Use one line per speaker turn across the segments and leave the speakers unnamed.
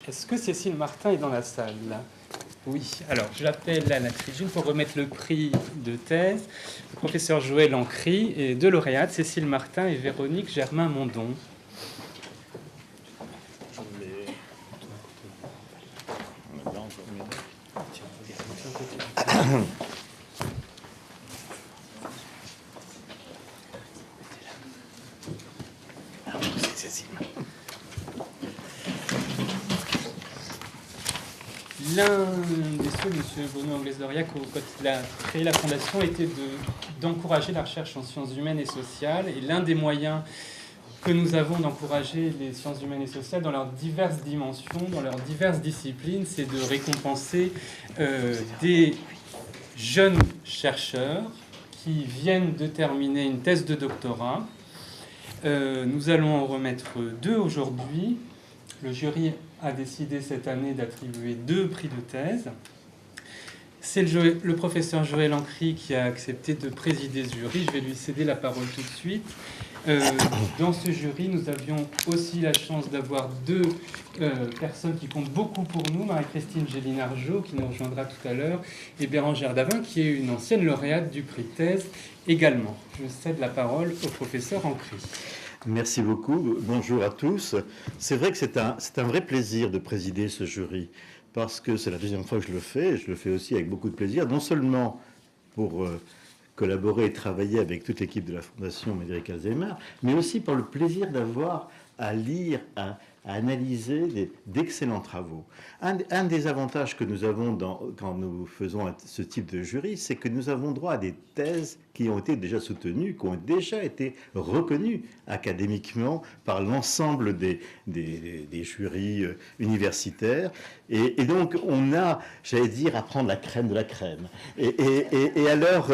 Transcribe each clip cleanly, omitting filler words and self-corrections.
Est-ce que Cécile Martin est dans la salle? Oui. Alors, je l'appelle Anna Trigine pour remettre le prix de thèse. Le professeur Joël Ancry et deux lauréates, Cécile Martin et Véronique Germain-Mondon. L'un des souhaits de M. Bruno Anglès-Lauriac, quand il a créé la Fondation, était d'encourager la recherche en sciences humaines et sociales. Et l'un des moyens que nous avons d'encourager les sciences humaines et sociales dans leurs diverses dimensions, dans leurs diverses disciplines, c'est de récompenser des jeunes chercheurs qui viennent de terminer une thèse de doctorat. Nous allons en remettre deux aujourd'hui. Le jury a décidé cette année d'attribuer 2 prix de thèse. C'est le professeur Joël Ancry qui a accepté de présider ce jury. Je vais lui céder la parole tout de suite. Dans ce jury, nous avions aussi la chance d'avoir 2 personnes qui comptent beaucoup pour nous, Marie-Christine Gélinargeau, qui nous rejoindra tout à l'heure, et Bérangère Davin, qui est une ancienne lauréate du prix de thèse également. Je cède la parole au professeur Ancry.
Merci beaucoup. Bonjour à tous. C'est vrai que c'est un vrai plaisir de présider ce jury, parce que c'est la deuxième fois que je le fais, et je le fais aussi avec beaucoup de plaisir, non seulement pour collaborer et travailler avec toute l'équipe de la Fondation Médéric Alzheimer, mais aussi pour le plaisir d'avoir à lire, à analyser d'excellents travaux. Un des avantages que nous avons quand nous faisons ce type de jury, c'est que nous avons droit à des thèses qui ont été déjà soutenues, qui ont déjà été reconnues académiquement par l'ensemble des jurys universitaires. Et donc, on a, j'allais dire, à prendre la crème de la crème. Et alors,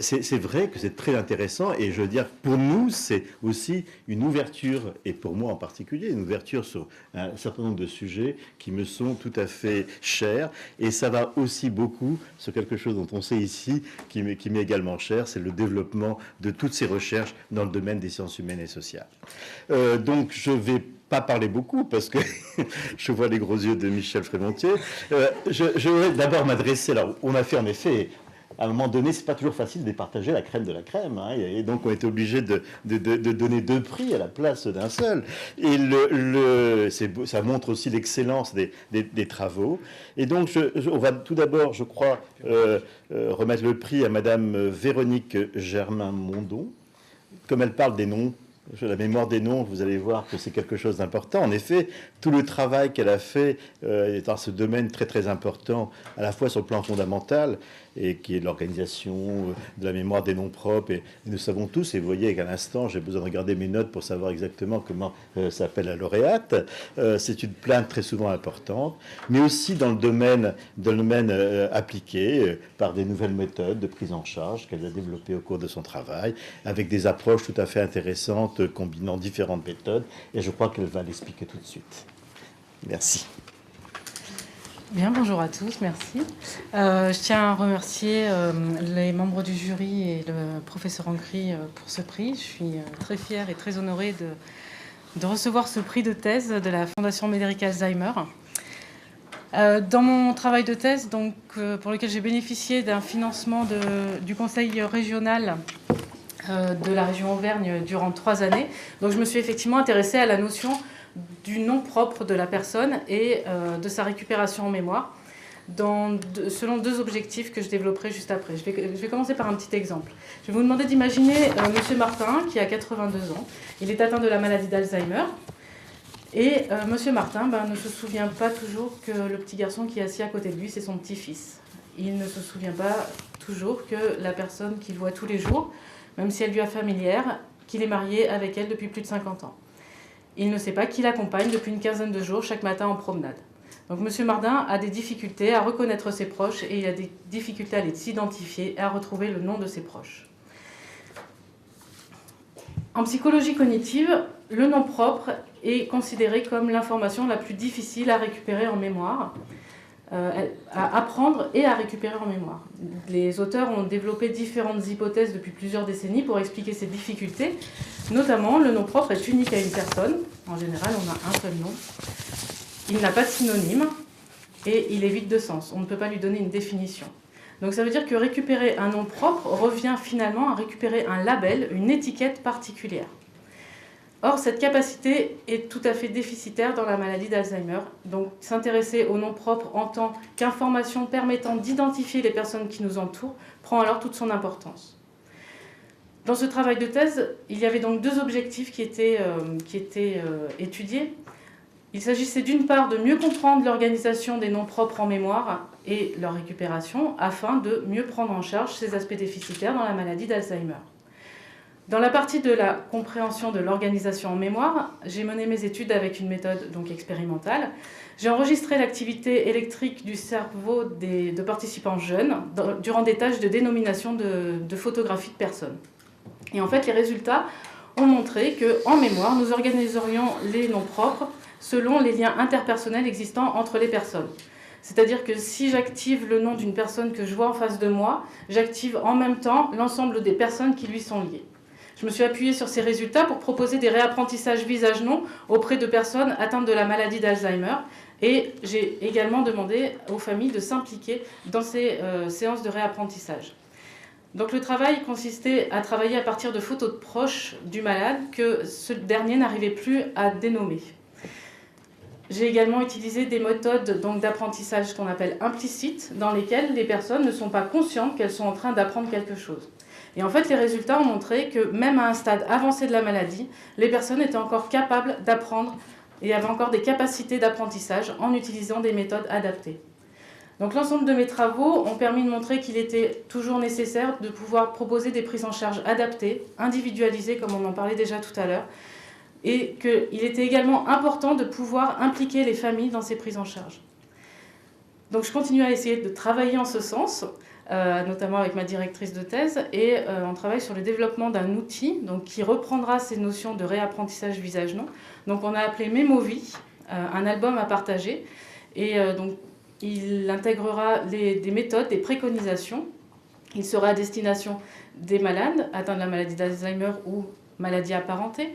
c'est vrai que c'est très intéressant. Et je veux dire, pour nous, c'est aussi une ouverture, et pour moi en particulier, une ouverture sur un certain nombre de sujets qui me sont tout à fait chers. Et ça va aussi beaucoup sur quelque chose dont on sait ici, qui m'est également cher, c'est le développement de toutes ces recherches dans le domaine des sciences humaines et sociales. Donc, je vais pas parler beaucoup parce que je vois les gros yeux de Michel Frémontier. Je vais d'abord m'adresser. Alors, on a fait en effet, à un moment donné, c'est pas toujours facile de partager la crème de la crème, hein, et donc on était obligé de donner 2 prix à la place d'un seul. Et ça montre aussi l'excellence des travaux. Et donc, on va tout d'abord, je crois, remettre le prix à Madame Véronique Germain-Mondon. Comme elle parle des noms, la mémoire des noms, vous allez voir que c'est quelque chose d'important. En effet, tout le travail qu'elle a fait est dans ce domaine très très important, à la fois sur le plan fondamental, et qui est l'organisation de la mémoire des noms propres. Et nous savons tous, et vous voyez qu'à l'instant, j'ai besoin de regarder mes notes pour savoir exactement comment s'appelle la lauréate. C'est une plainte très souvent importante, mais aussi dans le domaine appliqué, par des nouvelles méthodes de prise en charge qu'elle a développées au cours de son travail, avec des approches tout à fait intéressantes, combinant différentes méthodes, et je crois qu'elle va l'expliquer tout de suite. Merci.
Bien, bonjour à tous, merci. Je tiens à remercier les membres du jury et le professeur Ancry pour ce prix. Je suis très fière et très honorée de recevoir ce prix de thèse de la Fondation Médéric Alzheimer. Dans mon travail de thèse, donc, pour lequel j'ai bénéficié d'un financement du conseil régional de la région Auvergne durant 3 années, donc je me suis effectivement intéressée à la notion du nom propre de la personne et de sa récupération en mémoire, selon 2 objectifs que je développerai juste après. Je vais commencer par un petit exemple. Je vais vous demander d'imaginer M. Martin, qui a 82 ans. Il est atteint de la maladie d'Alzheimer. Et M. Martin ne se souvient pas toujours que le petit garçon qui est assis à côté de lui, c'est son petit-fils. Il ne se souvient pas toujours que la personne qu'il voit tous les jours, même si elle lui est familière, qu'il est marié avec elle depuis plus de 50 ans. Il ne sait pas qui l'accompagne depuis une quinzaine de jours chaque matin en promenade. Donc M. Martin a des difficultés à reconnaître ses proches et il a des difficultés à les identifier et à retrouver le nom de ses proches. En psychologie cognitive, le nom propre est considéré comme l'information la plus difficile à récupérer en mémoire, à apprendre et à récupérer en mémoire. Les auteurs ont développé différentes hypothèses depuis plusieurs décennies pour expliquer ces difficultés. Notamment, le nom propre est unique à une personne. En général, on a un seul nom. il n'a pas de synonyme et il est vide de sens. On ne peut pas lui donner une définition. Donc ça veut dire que récupérer un nom propre revient finalement à récupérer un label, une étiquette particulière. Or, cette capacité est tout à fait déficitaire dans la maladie d'Alzheimer. Donc, s'intéresser au nom propre en tant qu'information permettant d'identifier les personnes qui nous entourent prend alors toute son importance. Dans ce travail de thèse, il y avait donc deux objectifs qui étaient étudiés. Il s'agissait d'une part de mieux comprendre l'organisation des noms propres en mémoire et leur récupération afin de mieux prendre en charge ces aspects déficitaires dans la maladie d'Alzheimer. Dans la partie de la compréhension de l'organisation en mémoire, j'ai mené mes études avec une méthode donc expérimentale. J'ai enregistré l'activité électrique du cerveau de participants jeunes durant des tâches de dénomination de photographies de personnes. Et en fait, les résultats ont montré qu'en mémoire, nous organiserions les noms propres selon les liens interpersonnels existants entre les personnes. C'est-à-dire que si j'active le nom d'une personne que je vois en face de moi, j'active en même temps l'ensemble des personnes qui lui sont liées. Je me suis appuyée sur ces résultats pour proposer des réapprentissages visage-nom auprès de personnes atteintes de la maladie d'Alzheimer. Et j'ai également demandé aux familles de s'impliquer dans ces séances de réapprentissage. Donc le travail consistait à travailler à partir de photos de proches du malade que ce dernier n'arrivait plus à dénommer. J'ai également utilisé des méthodes d'apprentissage qu'on appelle implicites, dans lesquelles les personnes ne sont pas conscientes qu'elles sont en train d'apprendre quelque chose. Et en fait, les résultats ont montré que même à un stade avancé de la maladie, les personnes étaient encore capables d'apprendre et avaient encore des capacités d'apprentissage en utilisant des méthodes adaptées. Donc l'ensemble de mes travaux ont permis de montrer qu'il était toujours nécessaire de pouvoir proposer des prises en charge adaptées, individualisées, comme on en parlait déjà tout à l'heure, et qu'il était également important de pouvoir impliquer les familles dans ces prises en charge. Donc je continue à essayer de travailler en ce sens, notamment avec ma directrice de thèse, et on travaille sur le développement d'un outil qui reprendra ces notions de réapprentissage visage-nom. Donc on a appelé Mémovie, un album à partager, et donc il intégrera des méthodes, des préconisations. Il sera à destination des malades atteints de la maladie d'Alzheimer ou maladie apparentée.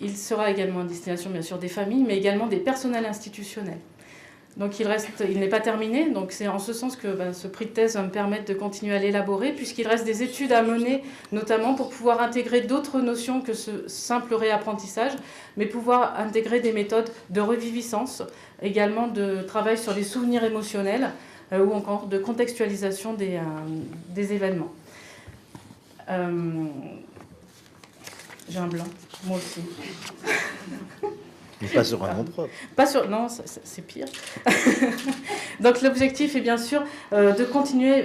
Il sera également à destination, bien sûr, des familles, mais également des personnels institutionnels. Donc il n'est pas terminé, donc c'est en ce sens que ce prix de thèse va me permettre de continuer à l'élaborer, puisqu'il reste des études à mener, notamment pour pouvoir intégrer d'autres notions que ce simple réapprentissage, mais pouvoir intégrer des méthodes de reviviscence, également de travail sur les souvenirs émotionnels, ou encore de contextualisation des événements. J'ai un blanc, moi aussi.
Mais pas sur un nom propre.
Pas sur, non, c'est pire. Donc l'objectif est bien sûr de continuer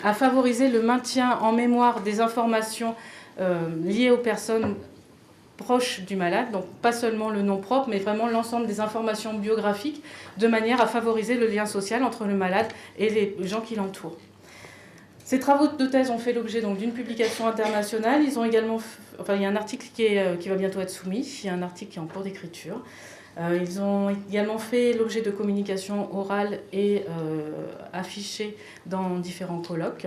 à favoriser le maintien en mémoire des informations liées aux personnes proches du malade, donc pas seulement le nom propre, mais vraiment l'ensemble des informations biographiques, de manière à favoriser le lien social entre le malade et les gens qui l'entourent. Ces travaux de thèse ont fait l'objet d'une publication internationale. Ils ont également, il y a un article qui va bientôt être soumis, il y a un article qui est en cours d'écriture. Ils ont également fait l'objet de communications orales et affichées dans différents colloques.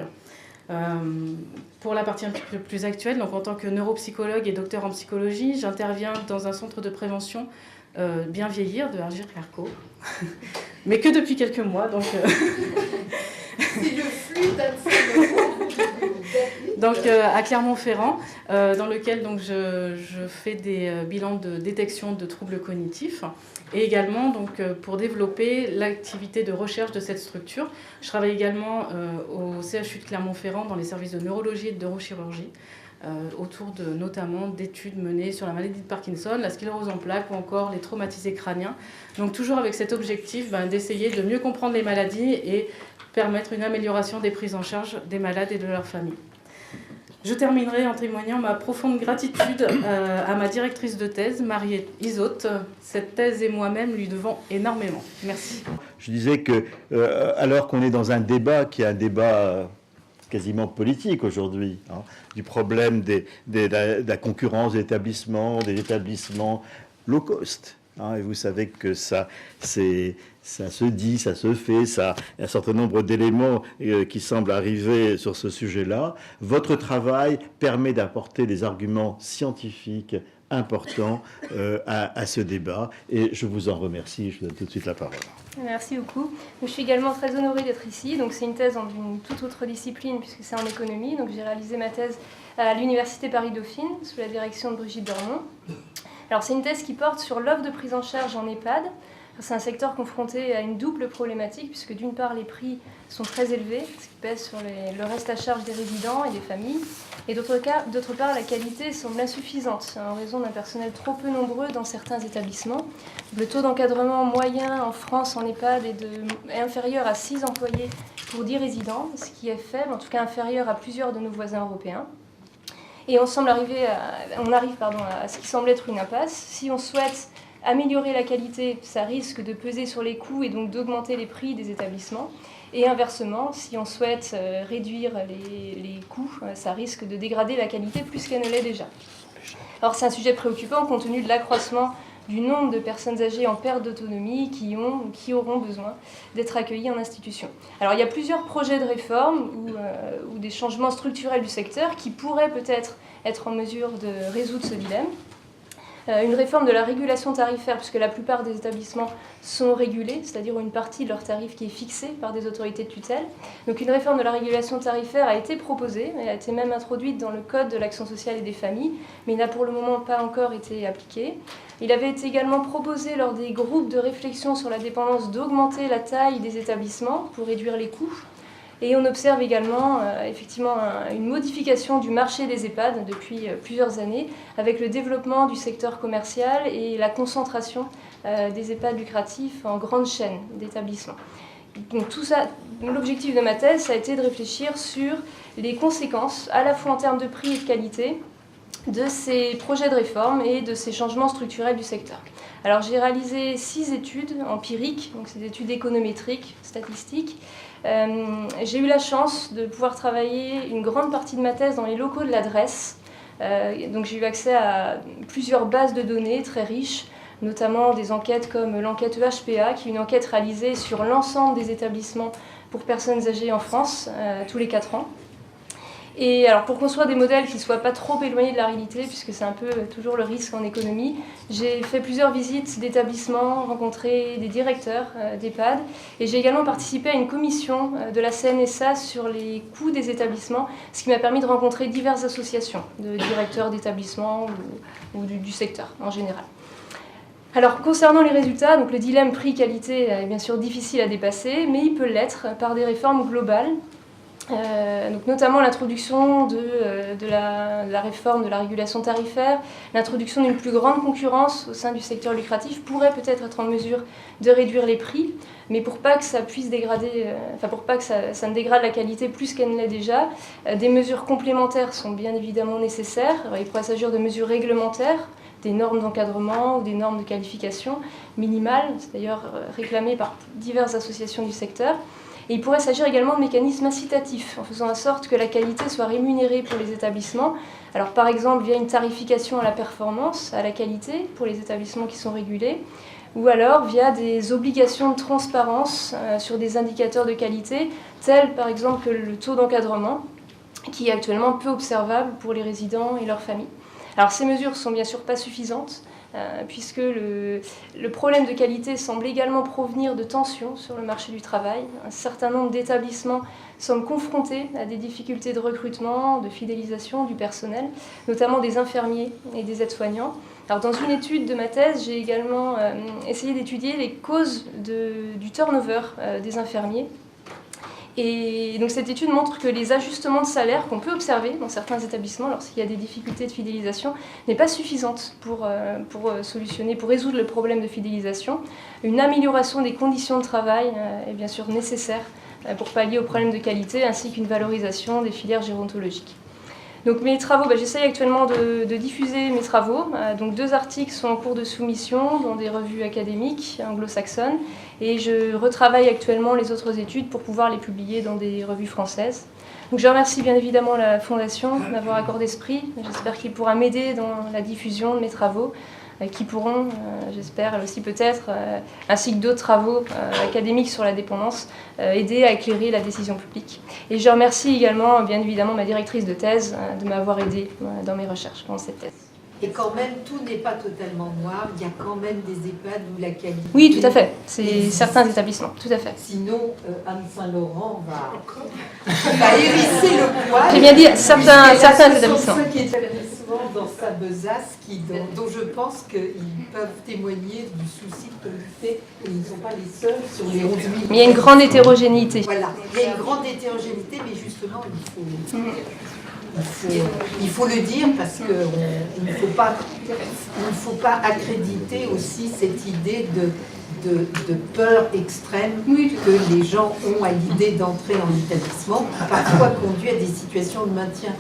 Pour la partie un petit peu plus actuelle, donc en tant que neuropsychologue et docteur en psychologie, j'interviens dans un centre de prévention Bien Vieillir de Argir-Clercaux, mais que depuis quelques mois. Donc,
c'est le flux d'Anne.
Donc à Clermont-Ferrand, dans lequel je fais des bilans de détection de troubles cognitifs et également pour développer l'activité de recherche de cette structure. Je travaille également au CHU de Clermont-Ferrand dans les services de neurologie et de neurochirurgie autour notamment d'études menées sur la maladie de Parkinson, la sclérose en plaques ou encore les traumatisés crâniens. Donc toujours avec cet objectif d'essayer de mieux comprendre les maladies et permettre une amélioration des prises en charge des malades et de leurs familles. Je terminerai en témoignant ma profonde gratitude à ma directrice de thèse, Mariette Isotte. Cette thèse et moi-même lui devons énormément. Merci.
Je disais que, alors qu'on est dans un débat qui est un débat quasiment politique aujourd'hui, du problème de la concurrence des établissements low cost. Et vous savez que ça se dit, ça se fait, il y a un certain nombre d'éléments qui semblent arriver sur ce sujet-là. Votre travail permet d'apporter des arguments scientifiques important à ce débat. Et je vous en remercie. Je vous donne tout de suite la parole.
Merci beaucoup. Je suis également très honorée d'être ici. Donc, c'est une thèse dans une toute autre discipline puisque c'est en économie. Donc, j'ai réalisé ma thèse à l'Université Paris-Dauphine sous la direction de Brigitte Dormont. Alors, c'est une thèse qui porte sur l'offre de prise en charge en EHPAD. C'est un secteur confronté à une double problématique puisque d'une part les prix sont très élevés, ce qui pèse sur le reste à charge des résidents et des familles, et d'autre part la qualité semble insuffisante en raison d'un personnel trop peu nombreux dans certains établissements. Le taux d'encadrement moyen en France en EHPAD est inférieur à 6 employés pour 10 résidents, ce qui est faible, en tout cas inférieur à plusieurs de nos voisins européens. Et on arrive à ce qui semble être une impasse. Si on souhaite améliorer la qualité, ça risque de peser sur les coûts et donc d'augmenter les prix des établissements. Et inversement, si on souhaite réduire les coûts, ça risque de dégrader la qualité plus qu'elle ne l'est déjà. Alors c'est un sujet préoccupant compte tenu de l'accroissement du nombre de personnes âgées en perte d'autonomie qui ont ou qui auront besoin d'être accueillies en institution. Alors il y a plusieurs projets de réforme ou des changements structurels du secteur qui pourraient peut-être être en mesure de résoudre ce dilemme. Une réforme de la régulation tarifaire, puisque la plupart des établissements sont régulés, c'est-à-dire une partie de leur tarif qui est fixée par des autorités de tutelle. Donc une réforme de la régulation tarifaire a été proposée, elle a été même introduite dans le Code de l'action sociale et des familles, mais n'a pour le moment pas encore été appliquée. Il avait été également proposé lors des groupes de réflexion sur la dépendance d'augmenter la taille des établissements pour réduire les coûts. Et on observe également effectivement une modification du marché des EHPAD depuis plusieurs années, avec le développement du secteur commercial et la concentration des EHPAD lucratifs en grandes chaînes d'établissements. Donc tout ça, l'objectif de ma thèse, ça a été de réfléchir sur les conséquences, à la fois en termes de prix et de qualité, de ces projets de réforme et de ces changements structurels du secteur. Alors j'ai réalisé 6 études empiriques, donc c'est des études économétriques, statistiques. J'ai eu la chance de pouvoir travailler une grande partie de ma thèse dans les locaux de l'adresse. Donc j'ai eu accès à plusieurs bases de données très riches, notamment des enquêtes comme l'enquête EHPA, qui est une enquête réalisée sur l'ensemble des établissements pour personnes âgées en France, tous les 4 ans. Et alors pour construire des modèles qui ne soient pas trop éloignés de la réalité, puisque c'est un peu toujours le risque en économie, j'ai fait plusieurs visites d'établissements, rencontré des directeurs d'EHPAD, et j'ai également participé à une commission de la CNSA sur les coûts des établissements, ce qui m'a permis de rencontrer diverses associations de directeurs d'établissements ou du secteur en général. Alors concernant les résultats, donc le dilemme prix-qualité est bien sûr difficile à dépasser, mais il peut l'être par des réformes globales. Donc notamment l'introduction de la réforme de la régulation tarifaire, l'introduction d'une plus grande concurrence au sein du secteur lucratif pourrait peut-être être en mesure de réduire les prix, mais pour pas que ça puisse dégrader, pour pas que ça ne dégrade la qualité plus qu'elle ne l'est déjà, des mesures complémentaires sont bien évidemment nécessaires. Alors, il pourrait s'agir de mesures réglementaires, des normes d'encadrement ou des normes de qualification minimales, c'est d'ailleurs réclamé par diverses associations du secteur. Et il pourrait s'agir également de mécanismes incitatifs, en faisant en sorte que la qualité soit rémunérée pour les établissements. Alors par exemple via une tarification à la performance, à la qualité, pour les établissements qui sont régulés, ou alors via des obligations de transparence sur des indicateurs de qualité, tels par exemple que le taux d'encadrement, qui est actuellement peu observable pour les résidents et leurs familles. Alors ces mesures ne sont bien sûr pas suffisantes, puisque le problème de qualité semble également provenir de tensions sur le marché du travail. Un certain nombre d'établissements semblent confrontés à des difficultés de recrutement, de fidélisation du personnel, notamment des infirmiers et des aides-soignants. Alors, dans une étude de ma thèse, j'ai également essayé d'étudier les causes du turnover des infirmiers. Et donc cette étude montre que les ajustements de salaire qu'on peut observer dans certains établissements lorsqu'il y a des difficultés de fidélisation n'est pas suffisante pour résoudre le problème de fidélisation. Une amélioration des conditions de travail est bien sûr nécessaire pour pallier aux problèmes de qualité ainsi qu'une valorisation des filières gérontologiques. Donc mes travaux, j'essaye actuellement de diffuser mes travaux. Donc 2 articles sont en cours de soumission dans des revues académiques anglo-saxonnes et je retravaille actuellement les autres études pour pouvoir les publier dans des revues françaises. Donc je remercie bien évidemment la Fondation de m'avoir accordé ce prix. J'espère qu'il pourra m'aider dans la diffusion de mes travaux qui pourront, j'espère aussi peut-être, ainsi que d'autres travaux académiques sur la dépendance, aider à éclairer la décision publique. Et je remercie également, bien évidemment, ma directrice de thèse de m'avoir aidée dans mes recherches pendant cette thèse.
Et quand même, tout n'est pas totalement noir. Il y a quand même des EHPAD où la qualité...
Oui, tout à fait. C'est certains établissements, tout à fait.
Sinon, Anne Saint-Laurent va hérisser le poil.
J'ai bien dit certains établissements.
Ceux qui établissements dans sa besace dont je pense qu'ils peuvent témoigner du souci de qualité et ils ne sont pas les seuls sur les 11 000.
Mais il y a une grande hétérogénéité.
Voilà, il y a une grande hétérogénéité, mais justement, il faut le dire parce qu'il ne faut pas accréditer aussi cette idée de peur extrême que les gens ont à l'idée d'entrer en établissement, qui parfois conduit à des situations de maintien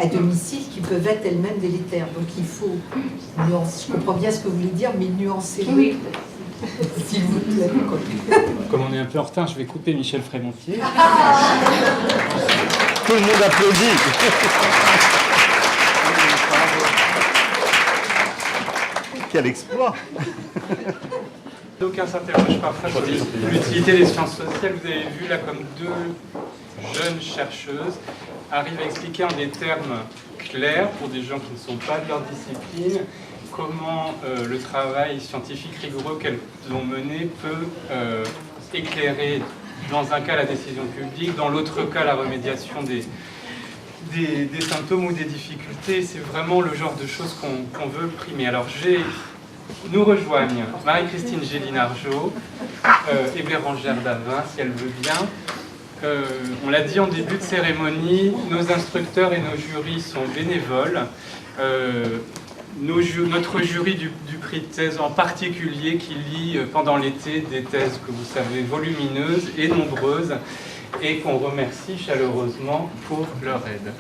à domicile qui peuvent être elles-mêmes délétères. Donc il faut nuancer. Je comprends bien ce que vous voulez dire, mais nuancer. Oui. S'il vous plaît.
Comme on est un peu en retard, je vais couper Michel Frémontier.
Tout le monde applaudit. Quel exploit!
D'aucuns s'interrogent parfois sur l'utilité des sciences sociales. Vous avez vu là comme deux jeunes chercheuses arrivent à expliquer en des termes clairs pour des gens qui ne sont pas de leur discipline comment le travail scientifique rigoureux qu'elles ont mené peut éclairer dans un cas la décision publique, dans l'autre cas la remédiation des symptômes ou des difficultés. C'est vraiment le genre de choses qu'on veut primer. Alors nous rejoignent Marie-Christine Géline-Argeau et Bérangère Davin, si elle veut bien. On l'a dit en début de cérémonie, nos instructeurs et nos jurys sont bénévoles. Notre jury du prix de thèse en particulier qui lit pendant l'été des thèses que vous savez volumineuses et nombreuses et qu'on remercie chaleureusement pour leur aide.